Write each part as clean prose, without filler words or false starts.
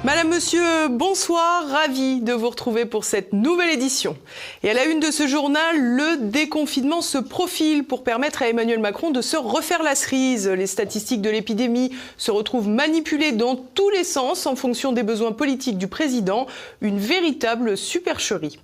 Madame, Monsieur, bonsoir, ravi de vous retrouver pour cette nouvelle édition. Et à la une de ce journal, le déconfinement se profile pour permettre à Emmanuel Macron de se refaire la cerise. Les statistiques de l'épidémie se retrouvent manipulées dans tous les sens en fonction des besoins politiques du président. Une véritable supercherie.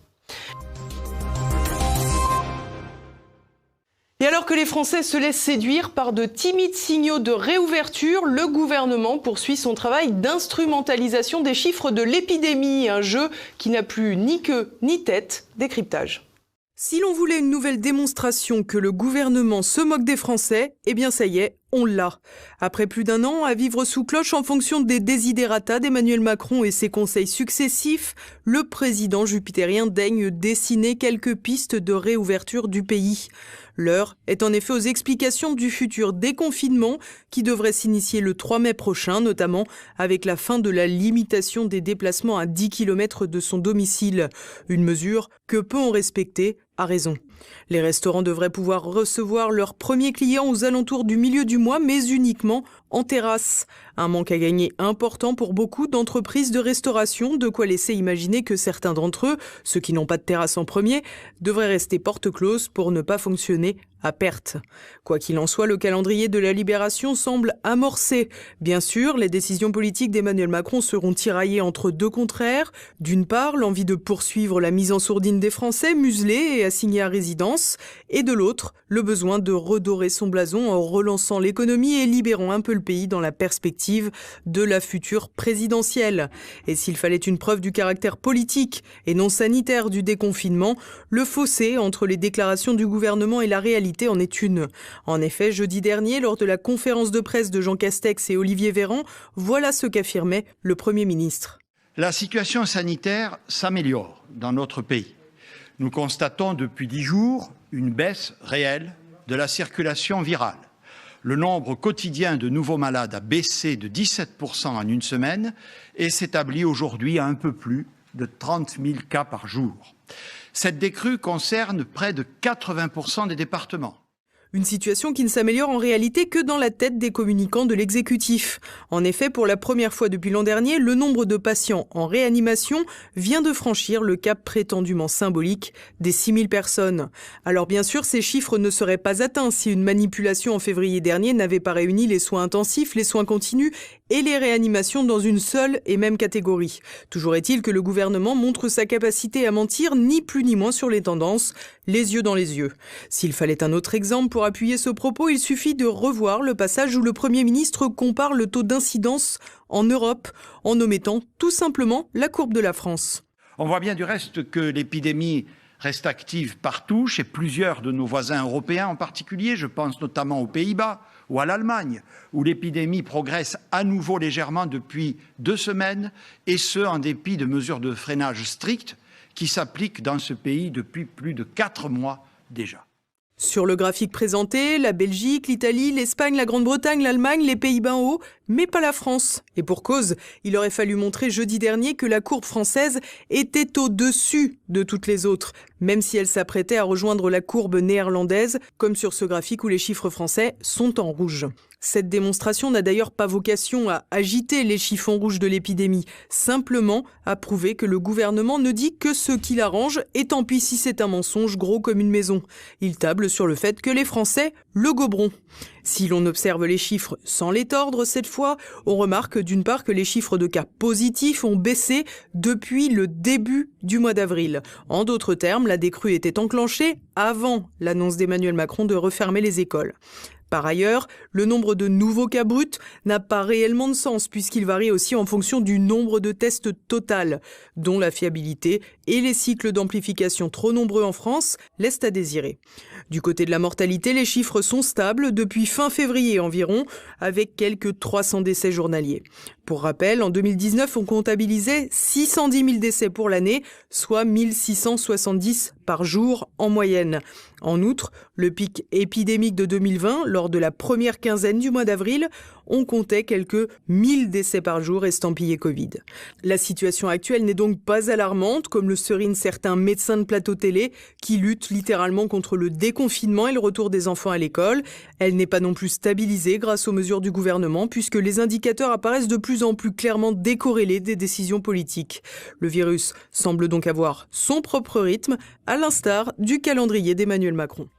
Et alors que les Français se laissent séduire par de timides signaux de réouverture, le gouvernement poursuit son travail d'instrumentalisation des chiffres de l'épidémie, un jeu qui n'a plus ni queue ni tête. Décryptage. Si l'on voulait une nouvelle démonstration que le gouvernement se moque des Français, eh bien ça y est, on l'a. Après plus d'un an à vivre sous cloche en fonction des desiderata d'Emmanuel Macron et ses conseils successifs, le président jupitérien daigne dessiner quelques pistes de réouverture du pays. L'heure est en effet aux explications du futur déconfinement qui devrait s'initier le 3 mai prochain, notamment avec la fin de la limitation des déplacements à 10 km de son domicile. Une mesure que peu ont respectée, à raison. Les restaurants devraient pouvoir recevoir leurs premiers clients aux alentours du milieu du mois, mais uniquement en terrasse. Un manque à gagner important pour beaucoup d'entreprises de restauration, de quoi laisser imaginer que certains d'entre eux, ceux qui n'ont pas de terrasse en premier, devraient rester porte close pour ne pas fonctionner à perte. Quoi qu'il en soit, le calendrier de la libération semble amorcé. Bien sûr, les décisions politiques d'Emmanuel Macron seront tiraillées entre deux contraires. D'une part, l'envie de poursuivre la mise en sourdine des Français, muselés et assignés à résidence. Et de l'autre, le besoin de redorer son blason en relançant l'économie et libérant un peu le pays dans la perspective de la future présidentielle. Et s'il fallait une preuve du caractère politique et non sanitaire du déconfinement, le fossé entre les déclarations du gouvernement et la réalité en est une. En effet, jeudi dernier, lors de la conférence de presse de Jean Castex et Olivier Véran, voilà ce qu'affirmait le Premier ministre. La situation sanitaire s'améliore dans notre pays. Nous constatons depuis 10 jours une baisse réelle de la circulation virale. Le nombre quotidien de nouveaux malades a baissé de 17% en une semaine et s'établit aujourd'hui à un peu plus de 30 000 cas par jour. Cette décrue concerne près de 80% des départements. Une situation qui ne s'améliore en réalité que dans la tête des communicants de l'exécutif. En effet, pour la première fois depuis l'an dernier, le nombre de patients en réanimation vient de franchir le cap prétendument symbolique des 6 000 personnes. Alors bien sûr, ces chiffres ne seraient pas atteints si une manipulation en février dernier n'avait pas réuni les soins intensifs, les soins continus et les réanimations dans une seule et même catégorie. Toujours est-il que le gouvernement montre sa capacité à mentir ni plus ni moins sur les tendances, les yeux dans les yeux. S'il fallait un autre exemple pour appuyer ce propos, il suffit de revoir le passage où le Premier ministre compare le taux d'incidence en Europe en omettant tout simplement la courbe de la France. On voit bien du reste que l'épidémie reste active partout, chez plusieurs de nos voisins européens en particulier, je pense notamment aux Pays-Bas ou à l'Allemagne, où l'épidémie progresse à nouveau légèrement depuis 2 semaines, et ce en dépit de mesures de freinage strictes qui s'appliquent dans ce pays depuis plus de 4 mois déjà. Sur le graphique présenté, la Belgique, l'Italie, l'Espagne, la Grande-Bretagne, l'Allemagne, les Pays-Bas en haut, mais pas la France. Et pour cause, il aurait fallu montrer jeudi dernier que la courbe française était au-dessus de toutes les autres, même si elle s'apprêtait à rejoindre la courbe néerlandaise, comme sur ce graphique où les chiffres français sont en rouge. Cette démonstration n'a d'ailleurs pas vocation à agiter les chiffons rouges de l'épidémie, simplement à prouver que le gouvernement ne dit que ce qui l'arrange, et tant pis si c'est un mensonge gros comme une maison. Il table sur le fait que les Français le goberont. Si l'on observe les chiffres sans les tordre cette fois, on remarque d'une part que les chiffres de cas positifs ont baissé depuis le début du mois d'avril. En d'autres termes, la décrue était enclenchée avant l'annonce d'Emmanuel Macron de refermer les écoles. Par ailleurs, le nombre de nouveaux cas bruts n'a pas réellement de sens puisqu'il varie aussi en fonction du nombre de tests total, dont la fiabilité et les cycles d'amplification trop nombreux en France laissent à désirer. Du côté de la mortalité, les chiffres sont stables depuis fin février environ, avec quelques 300 décès journaliers. Pour rappel, en 2019, on comptabilisait 610 000 décès pour l'année, soit 1670 par jour en moyenne. En outre, le pic épidémique de 2020, lors de la première quinzaine du mois d'avril, on comptait quelques 1000 décès par jour estampillés Covid. La situation actuelle n'est donc pas alarmante, comme le serinent certains médecins de plateau télé qui luttent littéralement contre le déconfinement et le retour des enfants à l'école. Elle n'est pas non plus stabilisée grâce aux mesures du gouvernement, puisque les indicateurs apparaissent de plus en plus clairement décorrélés des décisions politiques. Le virus semble donc avoir son propre rythme, à l'instar du calendrier d'Emmanuel Macron.